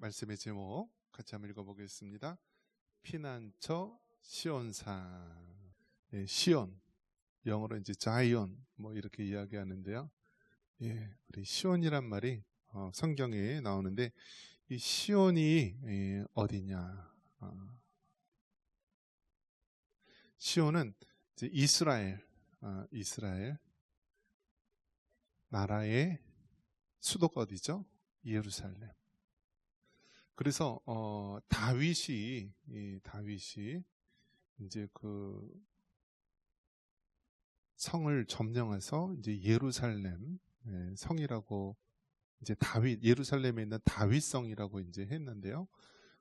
말씀의 제목 같이 한번 읽어보겠습니다. 피난처 시온산. 시온, 영어로 이제 자이온 뭐 이렇게 이야기하는데요. 우리 시온이란 말이 성경에 나오는데 이 시온이 어디냐? 시온은 이제 이스라엘 나라의 수도가 어디죠? 예루살렘. 그래서 다윗이 이제 그 성을 점령해서 이제 예루살렘 성이라고 이제 예루살렘에 있는 다윗성이라고 이제 했는데요.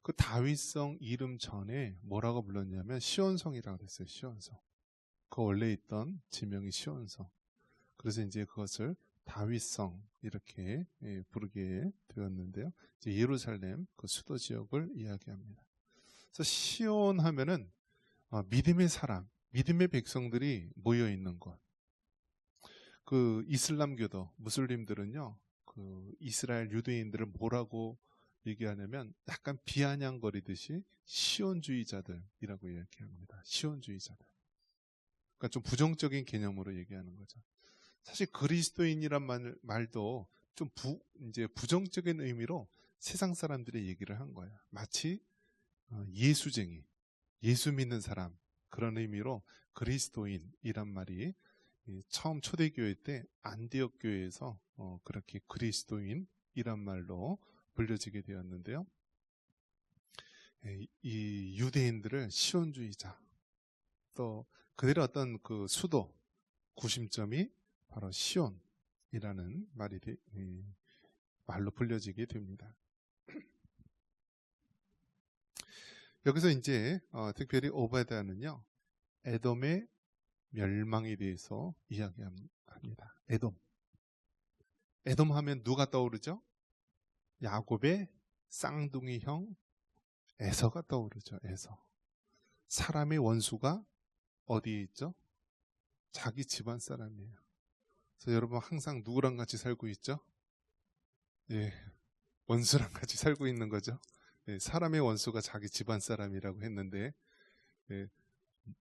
그 다윗성 이름 전에 뭐라고 불렀냐면 시온성이라고 했어요. 시온성. 그 원래 있던 지명이 시온성. 그래서 이제 그것을 다윗성 이렇게 부르게 되었는데요. 이제 예루살렘 그 수도 지역을 이야기합니다. 그래서 시온 하면은 믿음의 사람, 믿음의 백성들이 모여 있는 곳. 그 이슬람교도 무슬림들은요, 그 이스라엘 유대인들을 뭐라고 얘기하냐면 약간 비아냥거리듯이 시온주의자들이라고 이야기합니다. 시온주의자들. 그러니까 좀 부정적인 개념으로 얘기하는 거죠. 사실 그리스도인이란 말도 좀 이제 부정적인 의미로 세상 사람들의 얘기를 한 거야. 마치 예수쟁이, 예수 믿는 사람 그런 의미로 그리스도인이란 말이 처음 초대교회 때 안디옥 교회에서 그렇게 그리스도인이란 말로 불려지게 되었는데요. 이 유대인들을 시온주의자, 또 그들의 어떤 그 수도 구심점이 바로 시온이라는 말로 불려지게 됩니다. 여기서 이제 특별히 오바댜는요, 에돔의 멸망에 대해서 이야기합니다. 에돔 하면 누가 떠오르죠? 야곱의 쌍둥이 형 에서가 떠오르죠. 에서. 사람의 원수가 어디에 있죠? 자기 집안 사람이에요. 그래서 여러분 항상 누구랑 같이 살고 있죠? 원수랑 같이 살고 있는 거죠. 사람의 원수가 자기 집안 사람이라고 했는데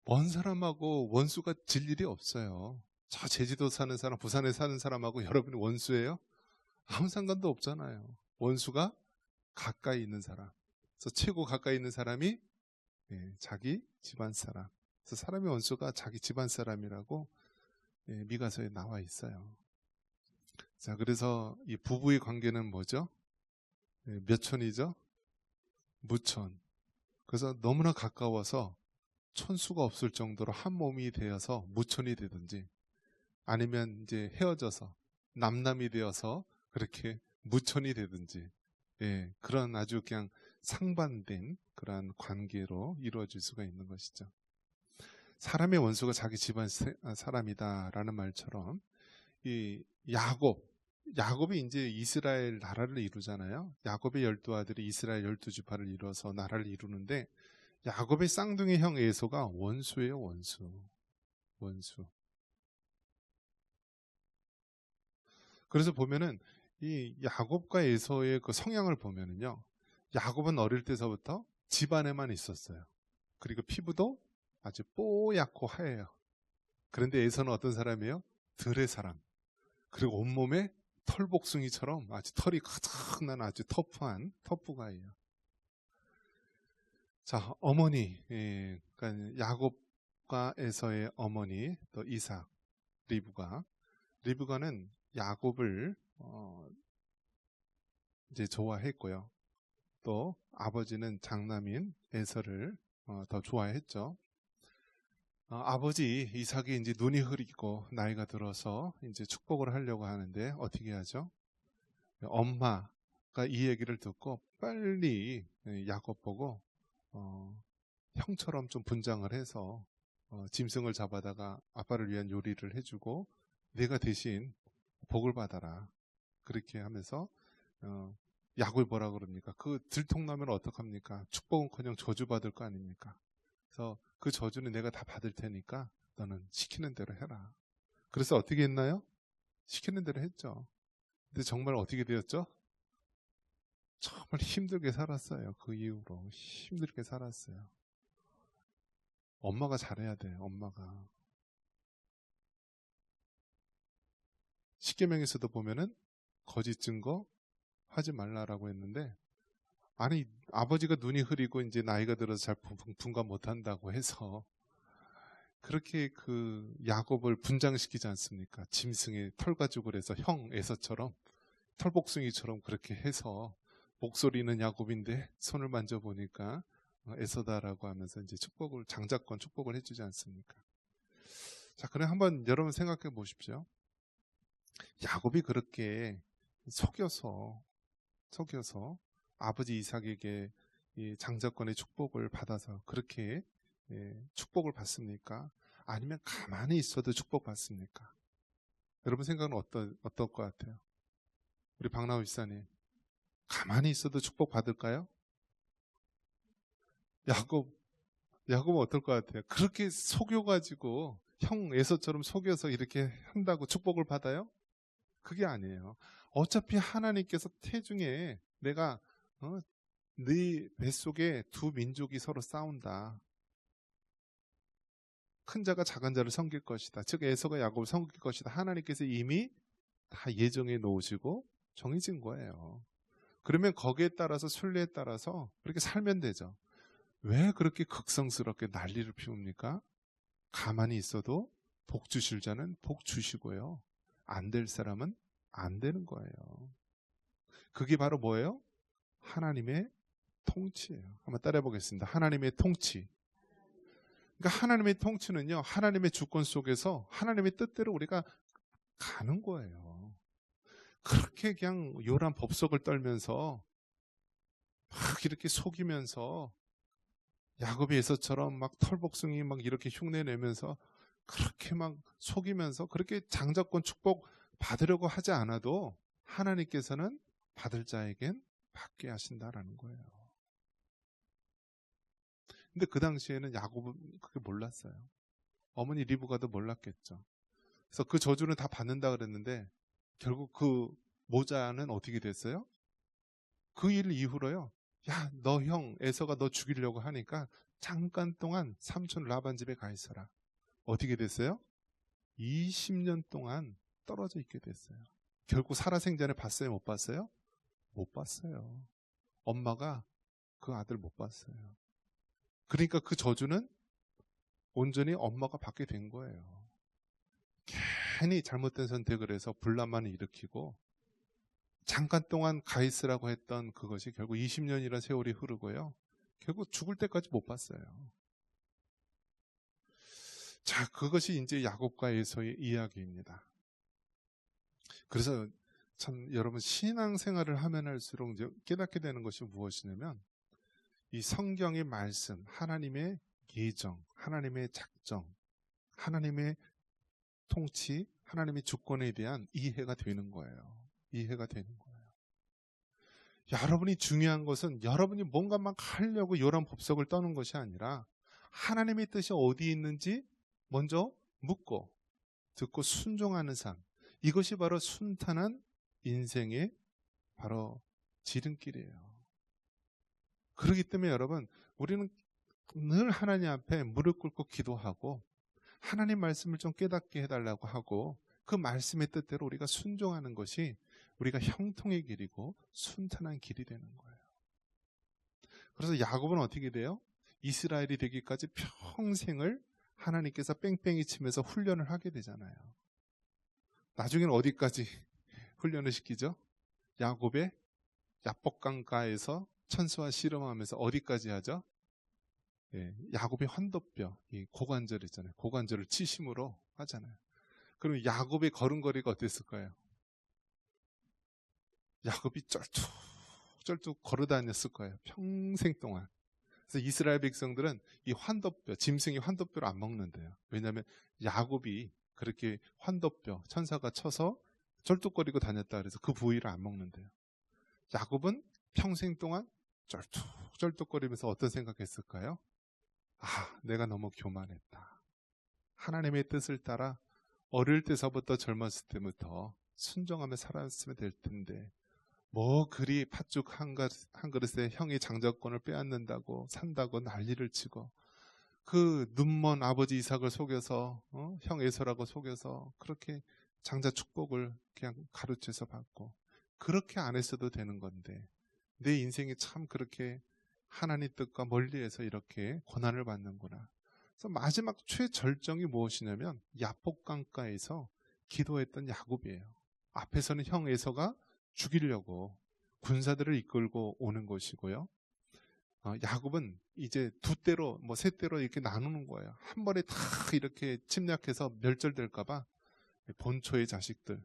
먼 사람하고 원수가 질 일이 없어요. 저 제주도 사는 사람, 부산에 사는 사람하고 여러분이 원수예요? 아무 상관도 없잖아요. 원수가 가까이 있는 사람. 그래서 최고 가까이 있는 사람이 자기 집안 사람. 그래서 사람의 원수가 자기 집안 사람이라고 미가서에 나와 있어요. 자, 그래서 이 부부의 관계는 뭐죠? 몇 촌이죠? 무촌. 그래서 너무나 가까워서 촌수가 없을 정도로 한 몸이 되어서 무촌이 되든지, 아니면 이제 헤어져서 남남이 되어서 그렇게 무촌이 되든지, 그런 아주 그냥 상반된 그러한 관계로 이루어질 수가 있는 것이죠. 사람의 원수가 자기 집안 사람이다라는 말처럼 이 야곱이 이제 이스라엘 나라를 이루잖아요. 야곱의 12아들이 이스라엘 12지파를 이루어서 나라를 이루는데, 야곱의 쌍둥이 형 에서가 원수예요. 원수. 그래서 보면은 이 야곱과 에서의 그 성향을 보면은요, 야곱은 어릴 때서부터 집안에만 있었어요. 그리고 피부도 아주 뽀얗고 하얘요. 그런데 에서는 어떤 사람이에요? 들의 사람. 그리고 온몸에 털복숭이처럼 아주 털이 가득 난 아주 터프가예요. 자, 어머니, 그러니까 야곱과 에서의 어머니, 또 이삭, 리브가는 야곱을 이제 좋아했고요. 또 아버지는 장남인 에서를 더 좋아했죠. 아버지 이삭이 이제 눈이 흐리고 나이가 들어서 이제 축복을 하려고 하는데 어떻게 하죠? 엄마가 이 얘기를 듣고 빨리 야곱 보고 형처럼 좀 분장을 해서 짐승을 잡아다가 아빠를 위한 요리를 해주고 내가 대신 복을 받아라. 그렇게 하면서 야곱을 뭐라 그럽니까? 그 들통나면 어떡합니까? 축복은커녕 저주받을 거 아닙니까? 그래서 그 저주는 내가 다 받을 테니까 너는 시키는 대로 해라. 그래서 어떻게 했나요? 시키는 대로 했죠. 근데 정말 어떻게 되었죠? 정말 힘들게 살았어요. 그 이후로 힘들게 살았어요. 엄마가 잘해야 돼요. 엄마가. 십계명에서도 보면은 거짓 증거 하지 말라라고 했는데, 아니 아버지가 눈이 흐리고 이제 나이가 들어서 잘 분간 못한다고 해서 그렇게 그 야곱을 분장시키지 않습니까? 짐승의 털가죽을 해서 형 에서처럼 털복숭이처럼 그렇게 해서 목소리는 야곱인데 손을 만져보니까 에서다라고 하면서 이제 축복을, 장자권 축복을 해주지 않습니까? 자, 그럼 한번 여러분 생각해 보십시오. 야곱이 그렇게 속여서 아버지 이삭에게 이 장자권의 축복을 받아서 그렇게 축복을 받습니까? 아니면 가만히 있어도 축복받습니까? 여러분 생각은 어떨 것 같아요? 우리 박나우 집사님, 가만히 있어도 축복받을까요? 야곱은 어떨 것 같아요? 그렇게 속여가지고 형 에서처럼 속여서 이렇게 한다고 축복을 받아요? 그게 아니에요. 어차피 하나님께서 태중에 내가 네 뱃속에 두 민족이 서로 싸운다. 큰 자가 작은 자를 섬길 것이다. 즉 에서가 야곱을 섬길 것이다. 하나님께서 이미 다 예정해 놓으시고 정해진 거예요. 그러면 거기에 따라서 순리에 따라서 그렇게 살면 되죠. 왜 그렇게 극성스럽게 난리를 피웁니까? 가만히 있어도 복 주실 자는 복 주시고요. 안 될 사람은 안 되는 거예요. 그게 바로 뭐예요? 하나님의 통치예요. 한번 따라해 보겠습니다. 하나님의 통치. 그러니까 하나님의 통치는요, 하나님의 주권 속에서 하나님의 뜻대로 우리가 가는 거예요. 그렇게 그냥 요란 법석을 떨면서 막 이렇게 속이면서 야곱이 에서처럼 막 털복숭이 막 이렇게 흉내 내면서 그렇게 막 속이면서 그렇게 장자권 축복 받으려고 하지 않아도 하나님께서는 받을 자에겐 받게 하신다라는 거예요. 근데 그 당시에는 야곱은 그게 몰랐어요. 어머니 리브가도 몰랐겠죠. 그래서 그 저주는 다 받는다 그랬는데 결국 그 모자는 어떻게 됐어요? 그 일 이후로요. 야, 너 형 에서가 너 죽이려고 하니까 잠깐 동안 삼촌 라반 집에 가 있어라. 어떻게 됐어요? 20년 동안 떨어져 있게 됐어요. 결국 살아생전에 봤어요? 못 봤어요? 못 봤어요. 엄마가 그 아들 못 봤어요. 그러니까 그 저주는 온전히 엄마가 받게 된 거예요. 괜히 잘못된 선택을 해서 분란만을 일으키고 잠깐 동안 가 있으라고 했던 그것이 결국 20년이라는 세월이 흐르고요. 결국 죽을 때까지 못 봤어요. 자, 그것이 이제 야곱과 에서의 이야기입니다. 그래서 참 여러분 신앙생활을 하면 할수록 이제 깨닫게 되는 것이 무엇이냐면 이 성경의 말씀, 하나님의 예정, 하나님의 작정, 하나님의 통치, 하나님의 주권에 대한 이해가 되는 거예요. 이해가 되는 거예요. 여러분이 중요한 것은 여러분이 뭔가 막 하려고 요런 법석을 떠는 것이 아니라 하나님의 뜻이 어디 있는지 먼저 묻고 듣고 순종하는 삶. 이것이 바로 순탄한 인생의 바로 지름길이에요. 그렇기 때문에 여러분, 우리는 늘 하나님 앞에 무릎 꿇고 기도하고 하나님 말씀을 좀 깨닫게 해달라고 하고 그 말씀의 뜻대로 우리가 순종하는 것이 우리가 형통의 길이고 순탄한 길이 되는 거예요. 그래서 야곱은 어떻게 돼요? 이스라엘이 되기까지 평생을 하나님께서 뺑뺑이 치면서 훈련을 하게 되잖아요. 나중에는 어디까지 훈련을 시키죠? 야곱의 야복강가에서 천수와 씨름하면서 어디까지 하죠? 야곱의 환도뼈, 이 고관절 있잖아요. 고관절을 치심으로 하잖아요. 그럼 야곱의 걸음걸이가 어땠을까요? 야곱이 쩔뚝 걸어 다녔을 거예요. 평생 동안. 그래서 이스라엘 백성들은 이 환도뼈, 짐승이 환도뼈를 안 먹는데요. 왜냐하면 야곱이 그렇게 환도뼈, 천사가 쳐서 쩔뚝거리고 다녔다 그래서 그 부위를 안 먹는데요. 야곱은 평생 동안 쩔뚝거리면서 어떤 생각했을까요? 아, 내가 너무 교만했다. 하나님의 뜻을 따라 어릴 때서부터 젊었을 때부터 순종하며 살았으면 될 텐데 뭐 그리 팥죽 한 그릇에 형이 장자권을 빼앗는다고 산다고 난리를 치고, 그 눈먼 아버지 이삭을 속여서 형 에서라고 속여서 그렇게 장자 축복을 그냥 가르쳐서 받고, 그렇게 안 했어도 되는 건데 내 인생이 참 그렇게 하나님 뜻과 멀리해서 이렇게 고난을 받는구나. 그래서 마지막 최절정이 무엇이냐면 야복강가에서 기도했던 야곱이에요. 앞에서는 형 에서가 죽이려고 군사들을 이끌고 오는 것이고요. 야곱은 이제 두 대로 뭐 세 대로 이렇게 나누는 거예요. 한 번에 다 이렇게 침략해서 멸절될까봐 본초의 자식들,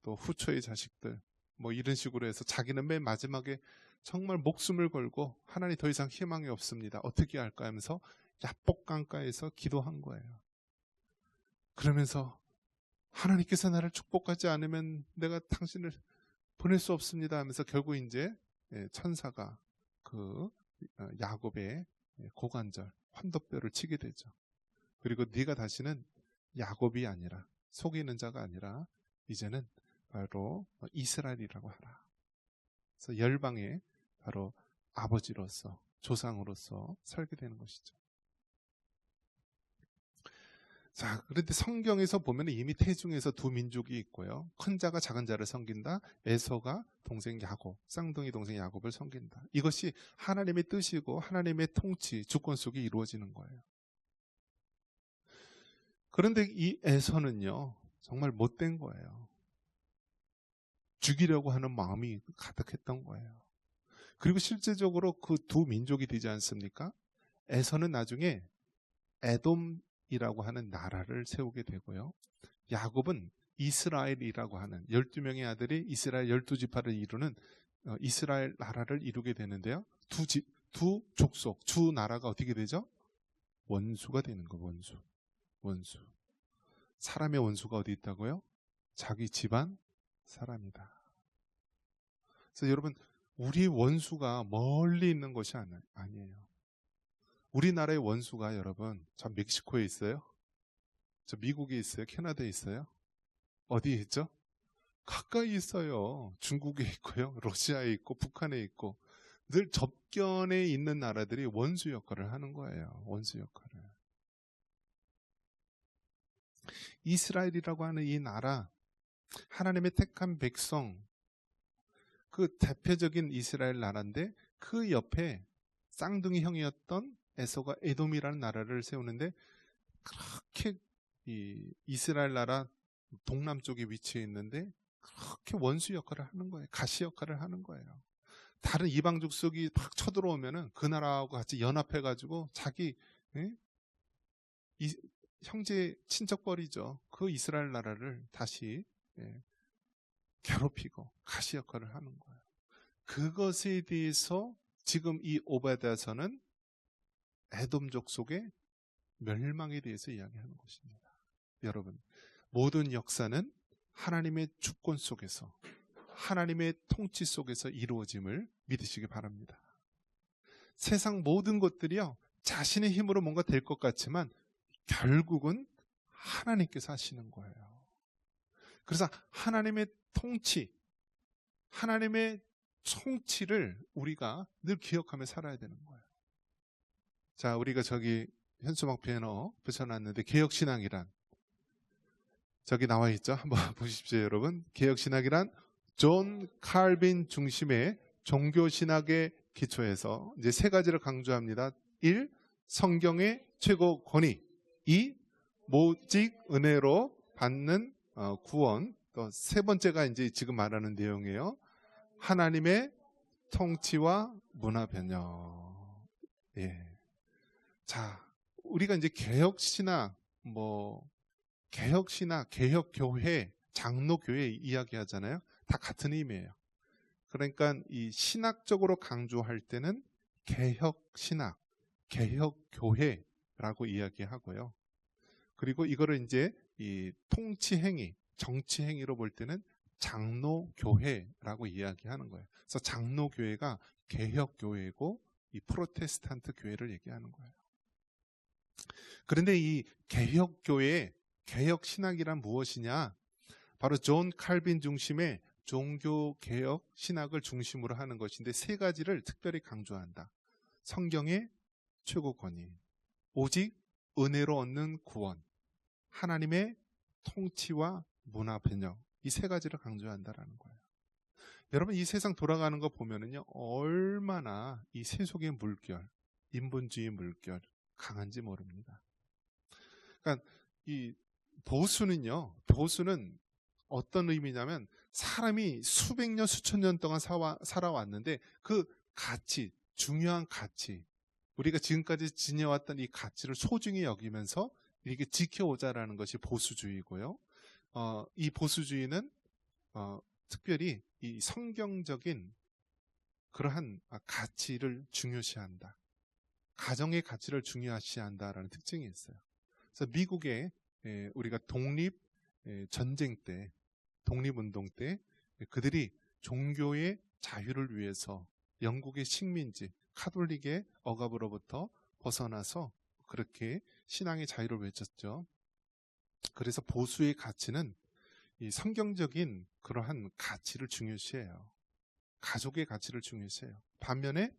또 후초의 자식들, 뭐 이런 식으로 해서 자기는 맨 마지막에 정말 목숨을 걸고 하나님 더 이상 희망이 없습니다. 어떻게 할까 하면서 야복강가에서 기도한 거예요. 그러면서 하나님께서 나를 축복하지 않으면 내가 당신을 보낼 수 없습니다 하면서 결국 이제 천사가 그 야곱의 고관절 환도뼈를 치게 되죠. 그리고 네가 다시는 야곱이 아니라, 속이는 자가 아니라 이제는 바로 이스라엘이라고 하라. 그래서 열방의 바로 아버지로서, 조상으로서 살게 되는 것이죠. 자, 그런데 성경에서 보면 이미 태중에서 두 민족이 있고요. 큰 자가 작은 자를 섬긴다. 에서가 동생 야곱, 쌍둥이 동생 야곱을 섬긴다. 이것이 하나님의 뜻이고 하나님의 통치, 주권 속에 이루어지는 거예요. 그런데 이 에서는요, 정말 못된 거예요. 죽이려고 하는 마음이 가득했던 거예요. 그리고 실제적으로 그 두 민족이 되지 않습니까? 에서는 나중에 에돔이라고 하는 나라를 세우게 되고요. 야곱은 이스라엘이라고 하는 12명의 아들이 이스라엘 12지파를 이루는 이스라엘 나라를 이루게 되는데요. 두 족속, 두 나라가 어떻게 되죠? 원수가 되는 거, 원수. 사람의 원수가 어디 있다고요? 자기 집안 사람이다. 그래서 여러분, 우리 원수가 멀리 있는 것이 아니에요. 우리나라의 원수가 여러분, 저 멕시코에 있어요? 저 미국에 있어요? 캐나다에 있어요? 어디에 있죠? 가까이 있어요. 중국에 있고요, 러시아에 있고, 북한에 있고, 늘 접견에 있는 나라들이 원수 역할을 하는 거예요. 원수 역할을. 이스라엘이라고 하는 이 나라, 하나님의 택한 백성, 그 대표적인 이스라엘 나라인데 그 옆에 쌍둥이 형이었던 에서가 에돔이라는 나라를 세우는데, 그렇게 이 이스라엘 나라 동남쪽에 위치해 있는데 그렇게 원수 역할을 하는 거예요. 가시 역할을 하는 거예요. 다른 이방 족속이 막 쳐들어오면은 그 나라하고 같이 연합해가지고 자기 형제 친척벌이죠. 그 이스라엘 나라를 다시 괴롭히고 가시 역할을 하는 거예요. 그것에 대해서 지금 이 오바댜서는 에돔 족속의 멸망에 대해서 이야기하는 것입니다. 여러분, 모든 역사는 하나님의 주권 속에서, 하나님의 통치 속에서 이루어짐을 믿으시기 바랍니다. 세상 모든 것들이요, 자신의 힘으로 뭔가 될 것 같지만 결국은 하나님께서 하시는 거예요. 그래서 하나님의 통치, 하나님의 통치를 우리가 늘 기억하며 살아야 되는 거예요. 자, 우리가 저기 현수막 배너 붙여놨는데 개혁신학이란 저기 나와 있죠? 한번 보십시오, 여러분. 개혁신학이란 존 칼빈 중심의 종교신학의 기초에서 이제 세 가지를 강조합니다. 1. 성경의 최고 권위. 2. 모직 은혜로 받는 구원. 또 세 번째가 이제 지금 말하는 내용이에요. 하나님의 통치와 문화 변형. 예. 자, 우리가 이제 개혁신학, 개혁신학, 개혁교회, 장로교회 이야기하잖아요. 다 같은 의미예요. 그러니까 이 신학적으로 강조할 때는 개혁신학, 개혁교회라고 이야기하고요. 그리고 이거를 이제 이 통치행위, 정치행위로 볼 때는 장로교회라고 이야기하는 거예요. 그래서 장로교회가 개혁교회고 이 프로테스탄트 교회를 얘기하는 거예요. 그런데 이 개혁교회, 개혁신학이란 무엇이냐? 바로 존 칼빈 중심의 종교개혁 신학을 중심으로 하는 것인데 세 가지를 특별히 강조한다. 성경의 최고 권위, 오직 은혜로 얻는 구원, 하나님의 통치와 문화 변형, 이 세 가지를 강조한다라는 거예요. 여러분, 이 세상 돌아가는 거 보면은요, 얼마나 이 세속의 물결, 인본주의 물결 강한지 모릅니다. 그러니까 이 보수는 어떤 의미냐면 사람이 수백 년, 수천 년 동안 살아왔는데 그 가치, 중요한 가치, 우리가 지금까지 지녀왔던 이 가치를 소중히 여기면서 이렇게 지켜오자라는 것이 보수주의고요. 이 보수주의는 특별히 이 성경적인 그러한 가치를 중요시한다. 가정의 가치를 중요시한다라는 특징이 있어요. 그래서 미국의 우리가 전쟁 때, 독립운동 때 그들이 종교의 자유를 위해서 영국의 식민지, 카톨릭의 억압으로부터 벗어나서 그렇게 신앙의 자유를 외쳤죠. 그래서 보수의 가치는 이 성경적인 그러한 가치를 중요시해요. 가족의 가치를 중요시해요. 반면에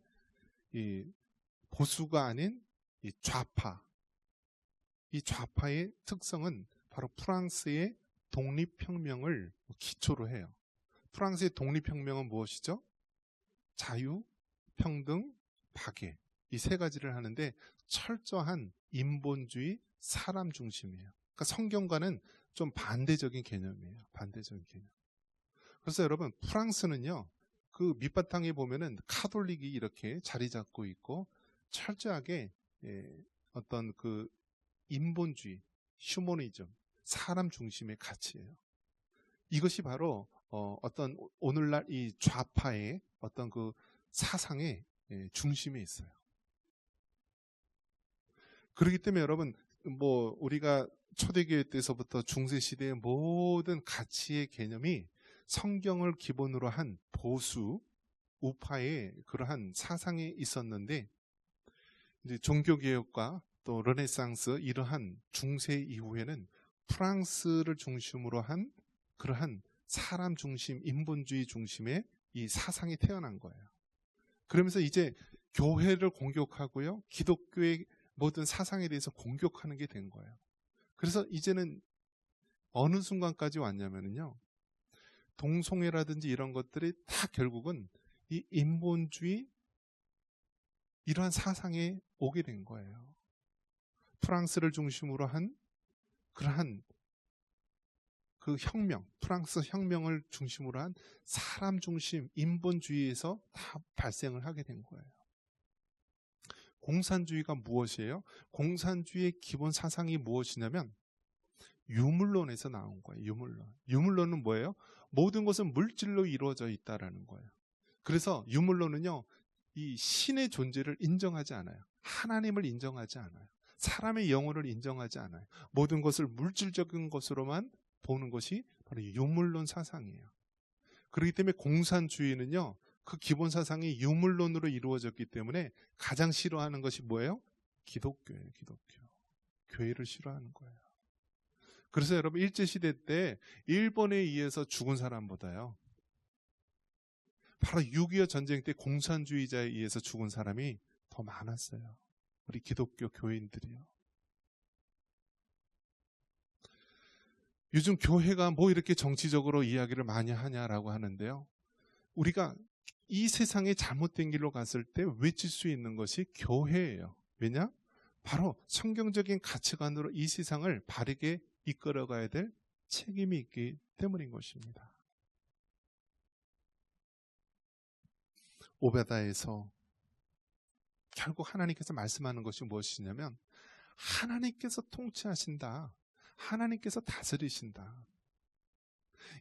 이 보수가 아닌 이 좌파의 특성은 바로 프랑스의 독립혁명을 기초로 해요. 프랑스의 독립혁명은 무엇이죠? 자유, 평등, 박애, 이 세 가지를 하는데 철저한 인본주의, 사람 중심이에요. 그러니까 성경과는 좀 반대적인 개념이에요. 반대적인 개념. 그래서 여러분, 프랑스는요, 그 밑바탕에 보면은 카톨릭이 이렇게 자리 잡고 있고 철저하게 어떤 그 인본주의, 휴머니즘, 사람 중심의 가치예요. 이것이 바로 어떤 오늘날 이 좌파의 어떤 그 사상의 중심에 있어요. 그렇기 때문에 여러분, 우리가 초대교회 때서부터 중세시대의 모든 가치의 개념이 성경을 기본으로 한 보수, 우파의 그러한 사상이 있었는데, 이제 종교개혁과 또 르네상스 이러한 중세 이후에는 프랑스를 중심으로 한 그러한 사람 중심, 인본주의 중심의 이 사상이 태어난 거예요. 그러면서 이제 교회를 공격하고요, 기독교의 모든 사상에 대해서 공격하는 게 된 거예요. 그래서 이제는 어느 순간까지 왔냐면요, 동성애라든지 이런 것들이 다 결국은 이 인본주의 이러한 사상에 오게 된 거예요. 프랑스를 중심으로 한 그러한 그 혁명, 프랑스 혁명을 중심으로 한 사람 중심 인본주의에서 다 발생을 하게 된 거예요. 공산주의가 무엇이에요? 공산주의의 기본 사상이 무엇이냐면 유물론에서 나온 거예요. 유물론은 뭐예요? 모든 것은 물질로 이루어져 있다라는 거예요. 그래서 유물론은요, 이 신의 존재를 인정하지 않아요. 하나님을 인정하지 않아요. 사람의 영혼을 인정하지 않아요. 모든 것을 물질적인 것으로만 보는 것이 바로 유물론 사상이에요. 그렇기 때문에 공산주의는요, 그 기본 사상이 유물론으로 이루어졌기 때문에 가장 싫어하는 것이 뭐예요? 기독교예요. 기독교. 교회를 싫어하는 거예요. 그래서 여러분, 일제시대 때 일본에 의해서 죽은 사람보다요, 바로 6.25 전쟁 때 공산주의자에 의해서 죽은 사람이 더 많았어요. 우리 기독교 교인들이요. 요즘 교회가 뭐 이렇게 정치적으로 이야기를 많이 하냐라고 하는데요, 우리가 이 세상에 잘못된 길로 갔을 때 외칠 수 있는 것이 교회예요. 왜냐? 바로 성경적인 가치관으로 이 세상을 바르게 이끌어가야 될 책임이 있기 때문인 것입니다. 오베다에서 결국 하나님께서 말씀하는 것이 무엇이냐면 하나님께서 통치하신다. 하나님께서 다스리신다.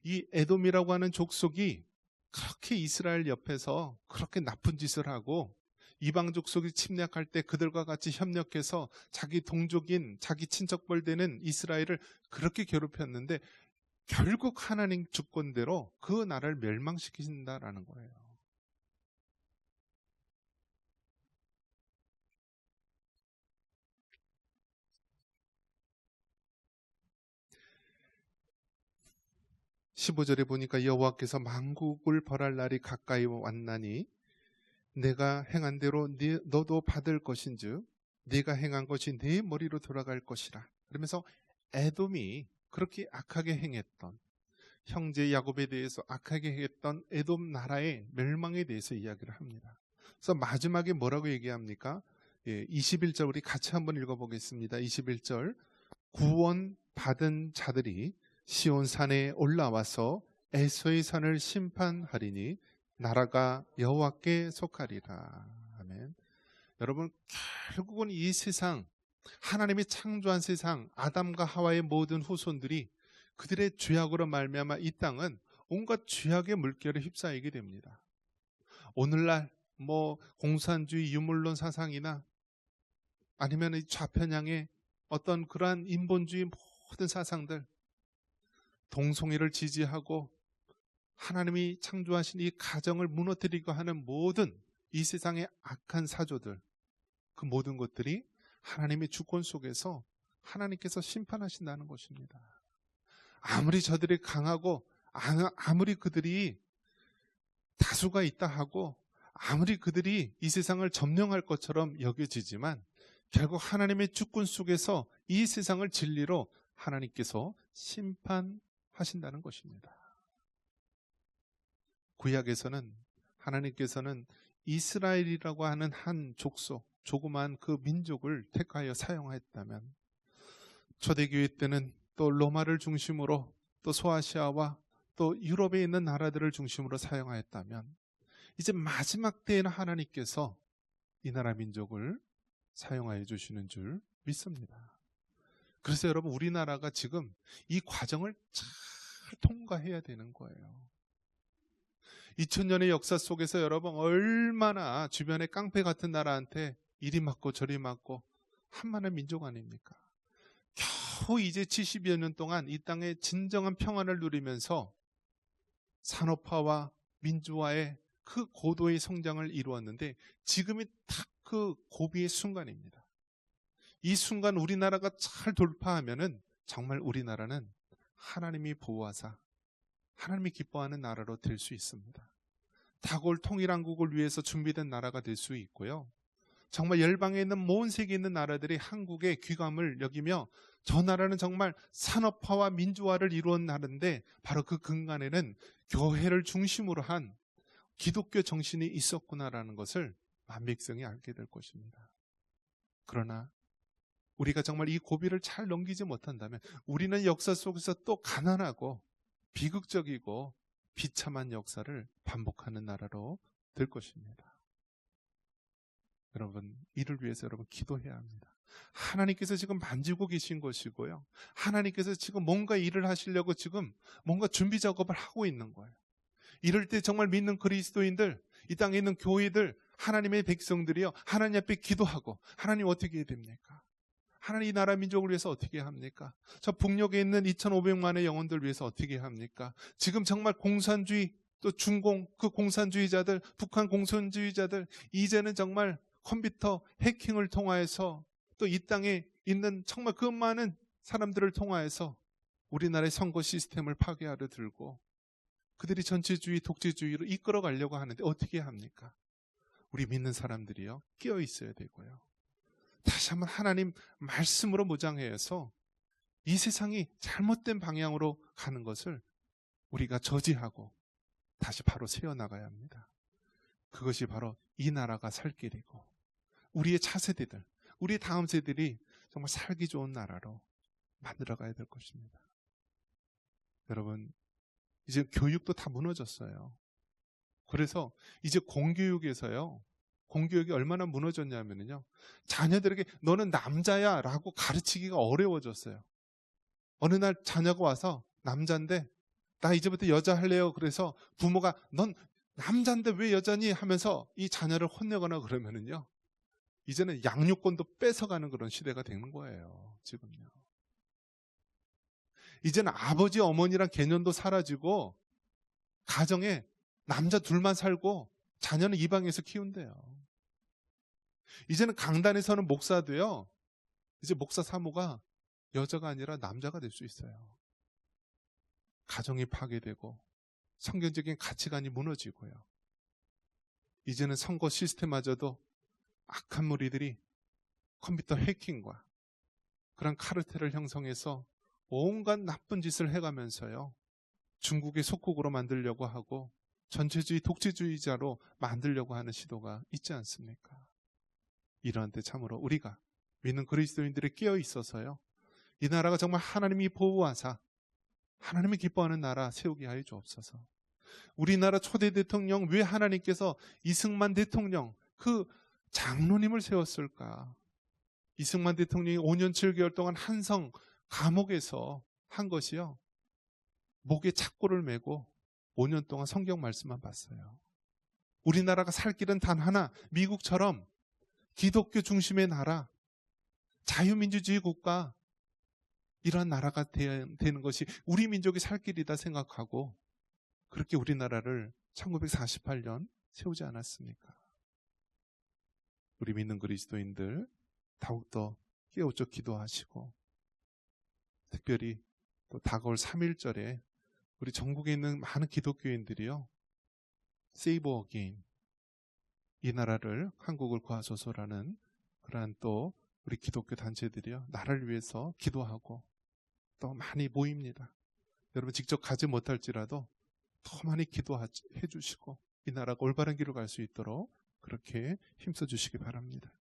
이 에돔이라고 하는 족속이 그렇게 이스라엘 옆에서 그렇게 나쁜 짓을 하고 이방 족속이 침략할 때 그들과 같이 협력해서 자기 동족인 자기 친척벌 되는 이스라엘을 그렇게 괴롭혔는데 결국 하나님 주권대로 그 나라를 멸망시키신다라는 거예요. 15절에 보니까 여호와께서 만국을 벌할 날이 가까이 왔나니 내가 행한 대로 너도 받을 것인즉 네가 행한 것이 네 머리로 돌아갈 것이라. 그러면서 에돔이 그렇게 악하게 행했던, 형제 야곱에 대해서 악하게 행했던 에돔 나라의 멸망에 대해서 이야기를 합니다. 그래서 마지막에 뭐라고 얘기합니까? 21절 우리 같이 한번 읽어보겠습니다. 21절 구원 받은 자들이 시온산에 올라와서 에서의 산을 심판하리니 나라가 여호와께 속하리라. 아멘. 여러분, 결국은 이 세상, 하나님이 창조한 세상, 아담과 하와의 모든 후손들이 그들의 죄악으로 말미암아 이 땅은 온갖 죄악의 물결에 휩싸이게 됩니다. 오늘날 공산주의 유물론 사상이나 아니면 이 좌편향의 어떤 그러한 인본주의 모든 사상들, 동성애를 지지하고 하나님이 창조하신 이 가정을 무너뜨리고 하는 모든 이 세상의 악한 사조들, 그 모든 것들이 하나님의 주권 속에서 하나님께서 심판하신다는 것입니다. 아무리 저들이 강하고 아무리 그들이 다수가 있다 하고 아무리 그들이 이 세상을 점령할 것처럼 여겨지지만 결국 하나님의 주권 속에서 이 세상을 진리로 하나님께서 심판하신다는 것입니다. 구약에서는 하나님께서는 이스라엘이라고 하는 한 족속, 조그만 그 민족을 택하여 사용했다면 초대교회 때는 또 로마를 중심으로 또 소아시아와 또 유럽에 있는 나라들을 중심으로 사용하였다면 이제 마지막 때에는 하나님께서 이 나라 민족을 사용하여 주시는 줄 믿습니다. 그래서 여러분 우리나라가 지금 이 과정을 잘 통과해야 되는 거예요. 2000년의 역사 속에서 여러분 얼마나 주변의 깡패 같은 나라한테 이리 맞고 저리 맞고 한만한 민족 아닙니까? 겨우 이제 70여 년 동안 이 땅에 진정한 평안을 누리면서 산업화와 민주화의 그 고도의 성장을 이루었는데 지금이 딱 그 고비의 순간입니다. 이 순간 우리나라가 잘 돌파하면은 정말 우리나라는 하나님이 보호하사 하나님이 기뻐하는 나라로 될 수 있습니다. 다골 통일한국을 위해서 준비된 나라가 될 수 있고요. 정말 열방에 있는 모든 세계에 있는 나라들이 한국의 귀감을 여기며 저 나라는 정말 산업화와 민주화를 이루은 나라인데 바로 그 근간에는 교회를 중심으로 한 기독교 정신이 있었구나라는 것을 만백성이 알게 될 것입니다. 그러나 우리가 정말 이 고비를 잘 넘기지 못한다면 우리는 역사 속에서 또 가난하고 비극적이고 비참한 역사를 반복하는 나라로 될 것입니다. 여러분, 이를 위해서 여러분 기도해야 합니다. 하나님께서 지금 만지고 계신 것이고요. 하나님께서 지금 뭔가 일을 하시려고 지금 뭔가 준비 작업을 하고 있는 거예요. 이럴 때 정말 믿는 그리스도인들, 이 땅에 있는 교회들, 하나님의 백성들이요, 하나님 앞에 기도하고 하나님 어떻게 해야 됩니까? 하나님 이 나라 민족을 위해서 어떻게 합니까? 저 북녘에 있는 2,500만의 영혼들 위해서 어떻게 합니까? 지금 정말 공산주의, 또 중공, 그 공산주의자들, 북한 공산주의자들, 이제는 정말 컴퓨터 해킹을 통하여서 또 이 땅에 있는 정말 그 많은 사람들을 통하여서 우리나라의 선거 시스템을 파괴하려 들고 그들이 전체주의, 독재주의로 이끌어 가려고 하는데 어떻게 합니까? 우리 믿는 사람들이요, 끼어 있어야 되고요. 다시 한번 하나님 말씀으로 무장해서 이 세상이 잘못된 방향으로 가는 것을 우리가 저지하고 다시 바로 세워나가야 합니다. 그것이 바로 이 나라가 살 길이고 우리의 차세대들, 우리의 다음 세대들이 정말 살기 좋은 나라로 만들어가야 될 것입니다. 여러분, 이제 교육도 다 무너졌어요. 그래서 이제 공교육에서요, 공교육이 얼마나 무너졌냐면요, 자녀들에게 너는 남자야 라고 가르치기가 어려워졌어요. 어느 날 자녀가 와서 남자인데 나 이제부터 여자 할래요. 그래서 부모가 넌 남자인데 왜 여자니 하면서 이 자녀를 혼내거나 그러면은요, 이제는 양육권도 뺏어가는 그런 시대가 되는 거예요. 지금요. 이제는 아버지 어머니란 개념도 사라지고 가정에 남자 둘만 살고 자녀는 이방에서 키운대요. 이제는 강단에서는 목사도요, 이제 목사 사모가 여자가 아니라 남자가 될 수 있어요. 가정이 파괴되고 성경적인 가치관이 무너지고요. 이제는 선거 시스템마저도 악한 무리들이 컴퓨터 해킹과 그런 카르텔을 형성해서 온갖 나쁜 짓을 해가면서요. 중국의 속국으로 만들려고 하고 전체주의 독재주의자로 만들려고 하는 시도가 있지 않습니까? 이러한 때 참으로 우리가 믿는 그리스도인들이 깨어 있어서요. 이 나라가 정말 하나님이 보호하사 하나님이 기뻐하는 나라 세우게 하여 주옵소서. 우리나라 초대 대통령 왜 하나님께서 이승만 대통령 그 장로님을 세웠을까? 이승만 대통령이 5년 7개월 동안 한성 감옥에서 한 것이요. 목에 착고를 메고 5년 동안 성경 말씀만 봤어요. 우리나라가 살 길은 단 하나, 미국처럼 기독교 중심의 나라, 자유민주주의 국가, 이런 나라가 되는 것이 우리 민족이 살 길이다 생각하고 그렇게 우리나라를 1948년 세우지 않았습니까? 우리 믿는 그리스도인들 더욱더 깨우쳐 기도하시고 특별히 또 다가올 3.1절에 우리 전국에 있는 많은 기독교인들이요. Save Again, 이 나라를 한국을 구하소서라는 그러한 또 우리 기독교 단체들이요. 나라를 위해서 기도하고 또 많이 모입니다. 여러분 직접 가지 못할지라도 더 많이 기도해 주시고 이 나라가 올바른 길로 갈 수 있도록 그렇게 힘써 주시기 바랍니다.